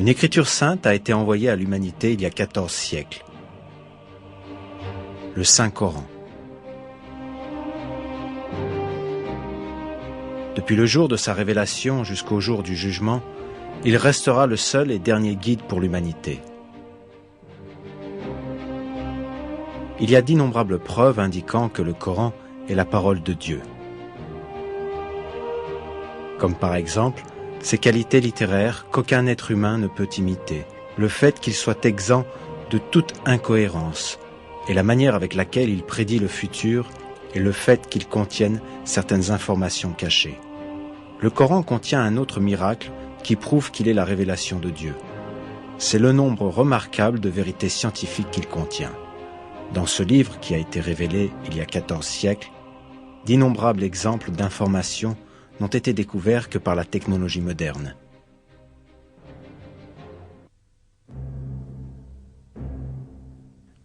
Une écriture sainte a été envoyée à l'humanité il y a 14 siècles. Le Saint-Coran. Depuis le jour de sa révélation jusqu'au jour du jugement, il restera le seul et dernier guide pour l'humanité. Il y a d'innombrables preuves indiquant que le Coran est la parole de Dieu. Comme par exemple, ses qualités littéraires qu'aucun être humain ne peut imiter, le fait qu'il soit exempt de toute incohérence, et la manière avec laquelle il prédit le futur, et le fait qu'il contienne certaines informations cachées. Le Coran contient un autre miracle qui prouve qu'il est la révélation de Dieu. C'est le nombre remarquable de vérités scientifiques qu'il contient. Dans ce livre qui a été révélé il y a 14 siècles, d'innombrables exemples d'informations n'ont été découverts que par la technologie moderne.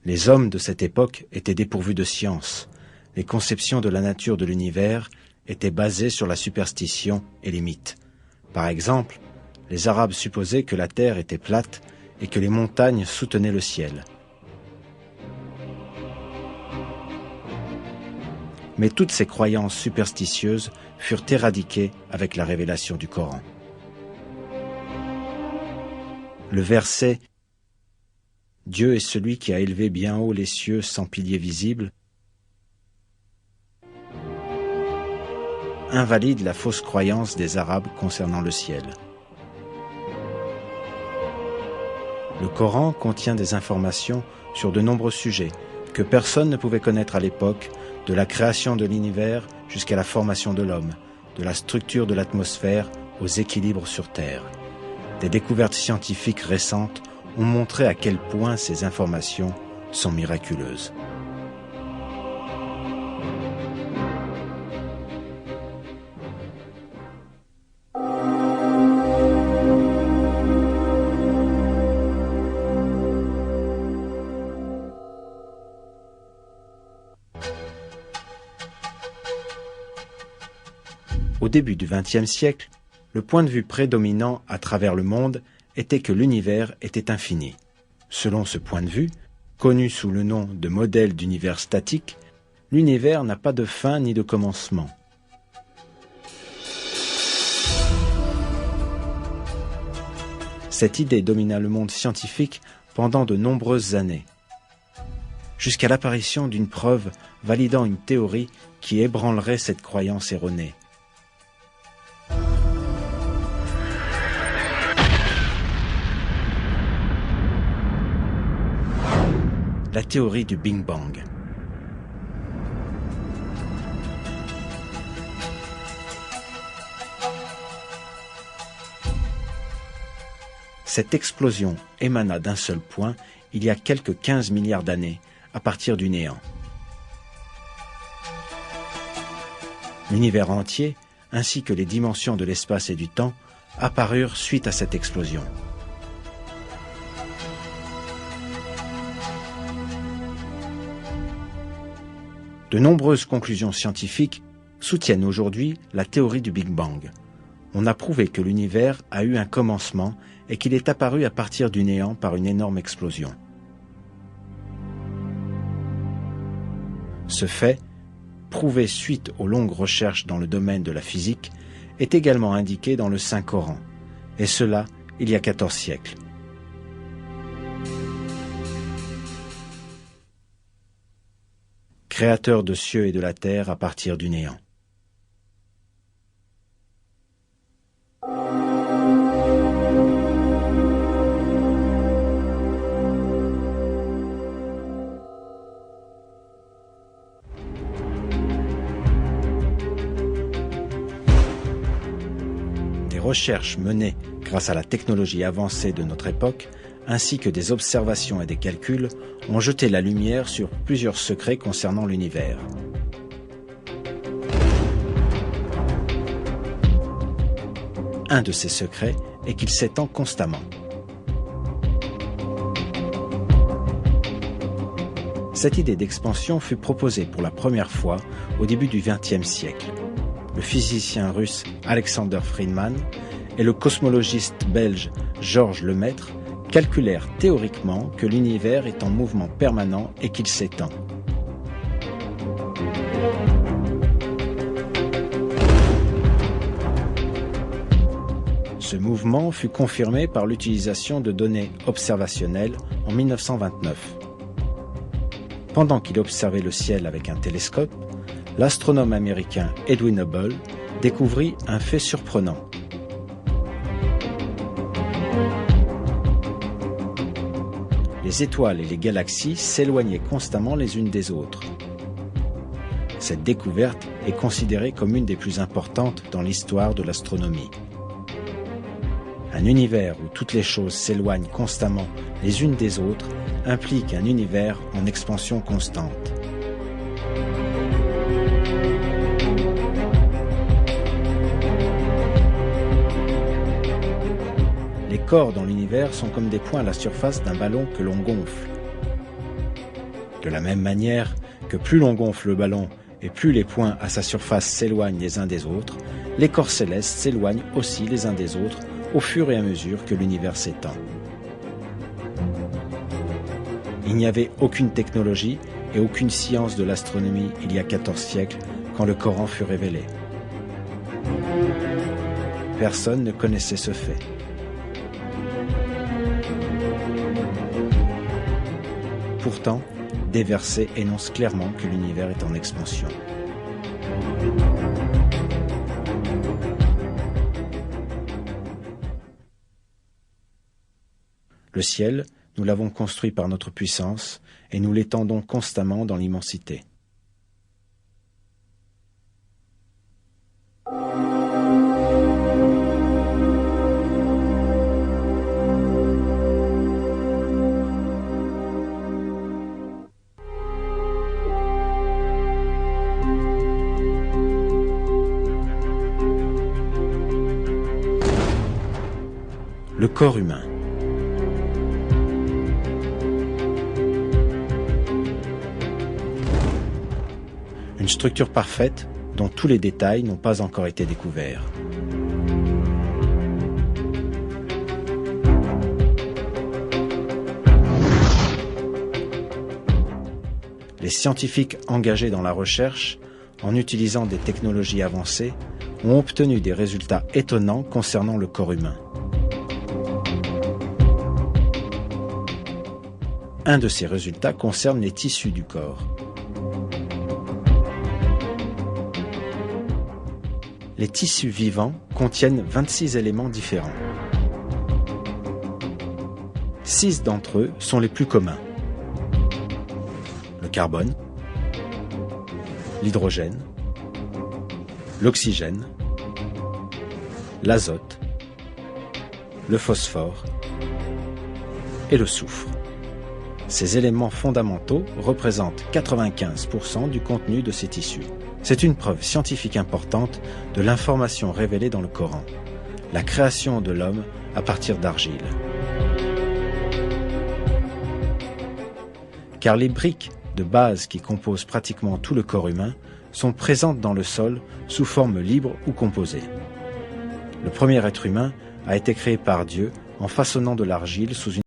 Les hommes de cette époque étaient dépourvus de science. Les conceptions de la nature de l'univers étaient basées sur la superstition et les mythes. Par exemple, les Arabes supposaient que la terre était plate et que les montagnes soutenaient le ciel. Mais toutes ces croyances superstitieuses furent éradiquées avec la révélation du Coran. Le verset « Dieu est celui qui a élevé bien haut les cieux sans piliers visibles » invalide la fausse croyance des Arabes concernant le ciel. Le Coran contient des informations sur de nombreux sujets que personne ne pouvait connaître à l'époque, de la création de l'univers jusqu'à la formation de l'homme, de la structure de l'atmosphère aux équilibres sur Terre. Des découvertes scientifiques récentes ont montré à quel point ces informations sont miraculeuses. Au début du XXe siècle, le point de vue prédominant à travers le monde était que l'univers était infini. Selon ce point de vue, connu sous le nom de modèle d'univers statique, l'univers n'a pas de fin ni de commencement. Cette idée domina le monde scientifique pendant de nombreuses années, jusqu'à l'apparition d'une preuve validant une théorie qui ébranlerait cette croyance erronée. La théorie du Big Bang. Cette explosion émana d'un seul point il y a quelques 15 milliards d'années, à partir du néant. L'univers entier, ainsi que les dimensions de l'espace et du temps, apparurent suite à cette explosion. De nombreuses conclusions scientifiques soutiennent aujourd'hui la théorie du Big Bang. On a prouvé que l'univers a eu un commencement et qu'il est apparu à partir du néant par une énorme explosion. Ce fait, prouvé suite aux longues recherches dans le domaine de la physique, est également indiqué dans le Saint-Coran, et cela il y a 14 siècles. Créateur de cieux et de la terre à partir du néant. Des recherches menées grâce à la technologie avancée de notre époque, ainsi que des observations et des calculs, ont jeté la lumière sur plusieurs secrets concernant l'univers. Un de ces secrets est qu'il s'étend constamment. Cette idée d'expansion fut proposée pour la première fois au début du XXe siècle. Le physicien russe Alexander Friedman et le cosmologiste belge Georges Lemaître calculèrent théoriquement que l'univers est en mouvement permanent et qu'il s'étend. Ce mouvement fut confirmé par l'utilisation de données observationnelles en 1929. Pendant qu'il observait le ciel avec un télescope, l'astronome américain Edwin Hubble découvrit un fait surprenant. Les étoiles et les galaxies s'éloignaient constamment les unes des autres. Cette découverte est considérée comme une des plus importantes dans l'histoire de l'astronomie. Un univers où toutes les choses s'éloignent constamment les unes des autres implique un univers en expansion constante. Les corps dans l'univers sont comme des points à la surface d'un ballon que l'on gonfle. De la même manière que plus l'on gonfle le ballon et plus les points à sa surface s'éloignent les uns des autres, les corps célestes s'éloignent aussi les uns des autres au fur et à mesure que l'univers s'étend. Il n'y avait aucune technologie et aucune science de l'astronomie il y a 14 siècles quand le Coran fut révélé. Personne ne connaissait ce fait. Pourtant, des versets énoncent clairement que l'univers est en expansion. Le ciel, nous l'avons construit par notre puissance et nous l'étendons constamment dans l'immensité. Le corps humain. Une structure parfaite dont tous les détails n'ont pas encore été découverts. Les scientifiques engagés dans la recherche, en utilisant des technologies avancées, ont obtenu des résultats étonnants concernant le corps humain. Un de ces résultats concerne les tissus du corps. Les tissus vivants contiennent 26 éléments différents. 6 d'entre eux sont les plus communs. Le carbone, l'hydrogène, l'oxygène, l'azote, le phosphore et le soufre. Ces éléments fondamentaux représentent 95% du contenu de ces tissus. C'est une preuve scientifique importante de l'information révélée dans le Coran, la création de l'homme à partir d'argile. Car les briques de base qui composent pratiquement tout le corps humain sont présentes dans le sol sous forme libre ou composée. Le premier être humain a été créé par Dieu en façonnant de l'argile sous une